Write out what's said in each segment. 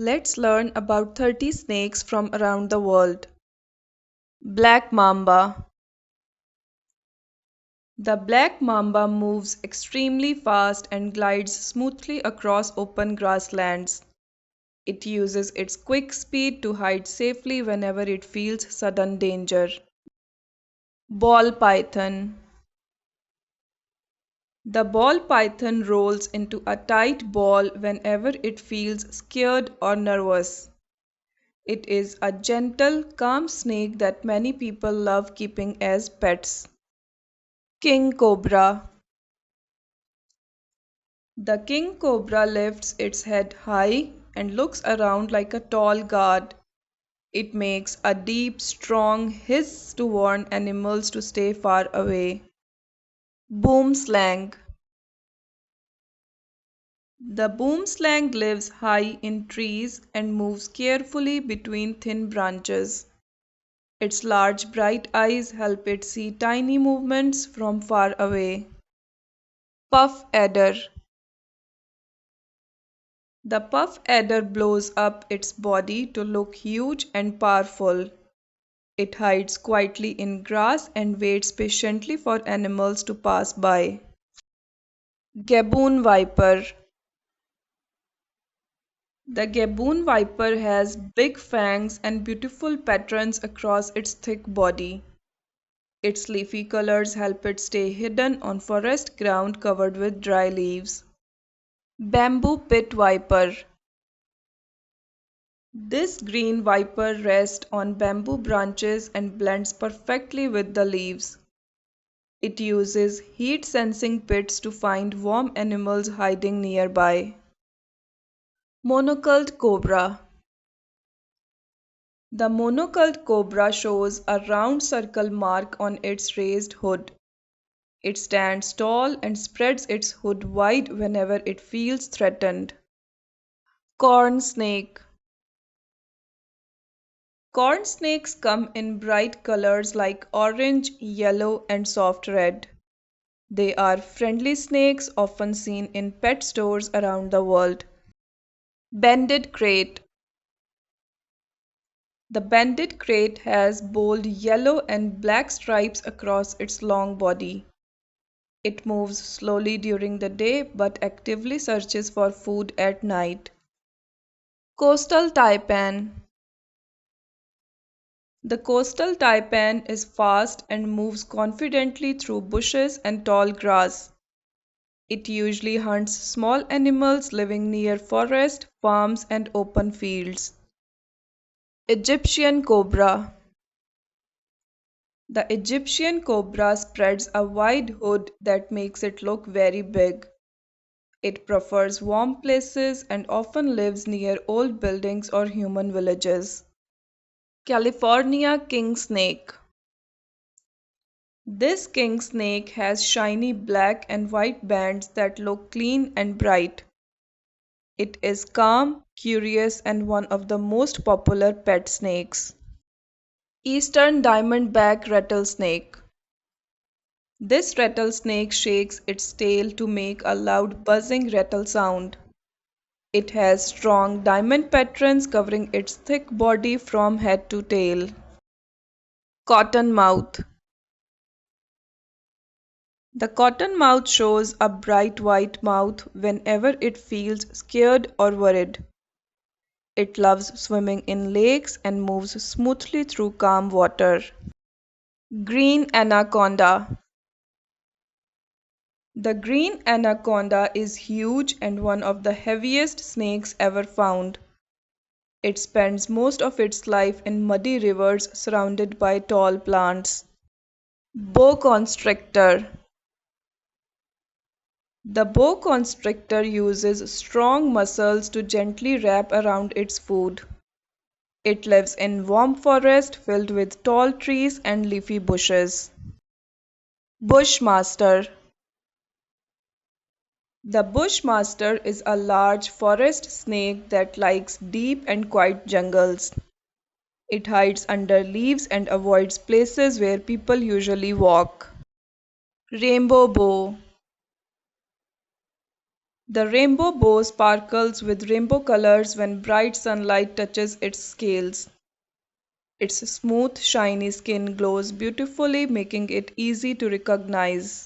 Let's learn about 30 snakes from around the world. Black Mamba. The black mamba moves extremely fast and glides smoothly across open grasslands. It uses its quick speed to hide safely whenever it feels sudden danger. Ball python. The ball python rolls into a tight ball whenever it feels scared or nervous. It is a gentle, calm snake that many people love keeping as pets. King Cobra. The king cobra lifts its head high and looks around like a tall guard. It makes a deep, strong hiss to warn animals to stay far away. Boomslang. The boomslang lives high in trees and moves carefully between thin branches. Its large bright eyes help it see tiny movements from far away. Puff adder. The puff adder blows up its body to look huge and powerful. It hides quietly in grass and waits patiently for animals to pass by. Gaboon viper. The gaboon viper has big fangs and beautiful patterns across its thick body. Its leafy colors help it stay hidden on forest ground covered with dry leaves. Bamboo pit viper. This green viper rests on bamboo branches and blends perfectly with the leaves. It uses heat-sensing pits to find warm animals hiding nearby. Monocled cobra. The monocled cobra shows a round circle mark on its raised hood. It stands tall and spreads its hood wide whenever it feels threatened. Corn snake. Corn snakes come in bright colors like orange, yellow, and soft red. They are friendly snakes often seen in pet stores around the world. Banded krait. The banded krait has bold yellow and black stripes across its long body. It moves slowly during the day but actively searches for food at night. Coastal taipan. The coastal taipan is fast and moves confidently through bushes and tall grass. It usually hunts small animals living near forest, farms, and open fields. Egyptian cobra. The Egyptian cobra spreads a wide hood that makes it look very big. It prefers warm places and often lives near old buildings or human villages. California king snake. This king snake has shiny black and white bands that look clean and bright. It is calm, curious, and one of the most popular pet snakes. Eastern diamondback rattlesnake. This rattlesnake shakes its tail to make a loud buzzing rattle sound. It has strong diamond patterns covering its thick body from head to tail. Cottonmouth. The cottonmouth shows a bright white mouth whenever it feels scared or worried. It loves swimming in lakes and moves smoothly through calm water. Green anaconda. The green anaconda is huge and one of the heaviest snakes ever found. It spends most of its life in muddy rivers surrounded by tall plants. Boa constrictor. The boa constrictor uses strong muscles to gently wrap around its food. It lives in warm forest filled with tall trees and leafy bushes. Bushmaster. The bushmaster is a large forest snake that likes deep and quiet jungles. It hides under leaves and avoids places where people usually walk. Rainbow bow. The rainbow bow sparkles with rainbow colors when bright sunlight touches its scales. Its smooth, shiny skin glows beautifully, making it easy to recognize.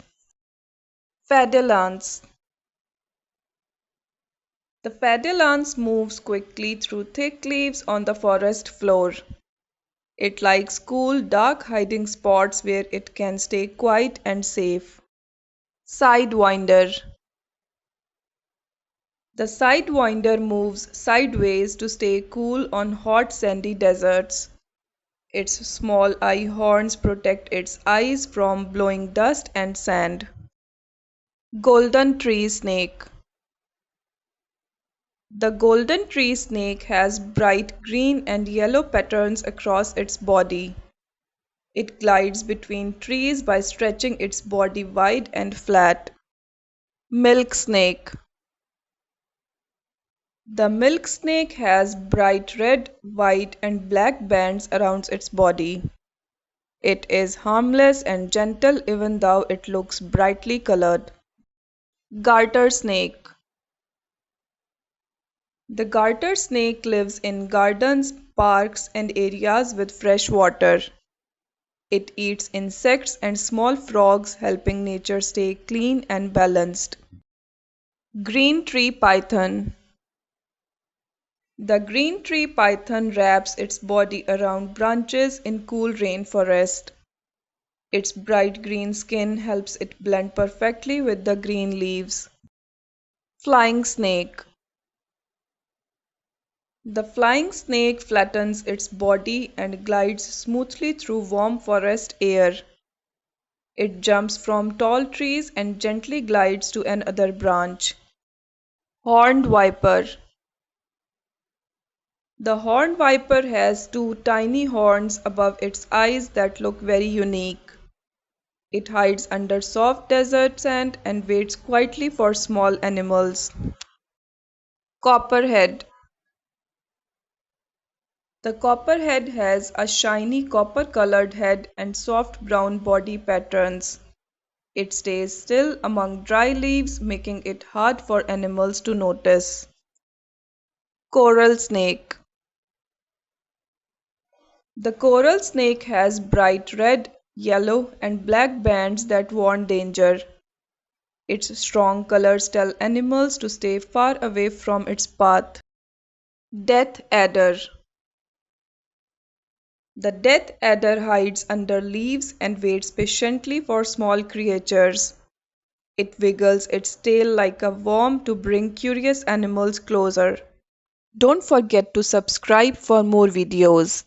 Fadelance. The fadelance moves quickly through thick leaves on the forest floor. It likes cool, dark hiding spots where it can stay quiet and safe. Sidewinder. The sidewinder moves sideways to stay cool on hot sandy deserts. Its small eye horns protect its eyes from blowing dust and sand. Golden tree snake. The golden tree snake has bright green and yellow patterns across its body. It glides between trees by stretching its body wide and flat. Milk snake. The milk snake has bright red, white, and black bands around its body. It is harmless and gentle even though it looks brightly colored. Garter snake. The garter snake lives in gardens, parks, and areas with fresh water. It eats insects and small frogs, helping nature stay clean and balanced. Green tree python. The green tree python wraps its body around branches in cool rainforest. Its bright green skin helps it blend perfectly with the green leaves. Flying snake. The flying snake flattens its body and glides smoothly through warm forest air. It jumps from tall trees and gently glides to another branch. Horned viper. The horned viper has two tiny horns above its eyes that look very unique. It hides under soft desert sand and waits quietly for small animals. Copperhead. The copperhead has a shiny copper-colored head and soft brown body patterns. It stays still among dry leaves, making it hard for animals to notice. Coral snake. The coral snake has bright red, yellow, and black bands that warn danger. Its strong colors tell animals to stay far away from its path. Death adder. The death adder hides under leaves and waits patiently for small creatures. It wiggles its tail like a worm to bring curious animals closer. Don't forget to subscribe for more videos.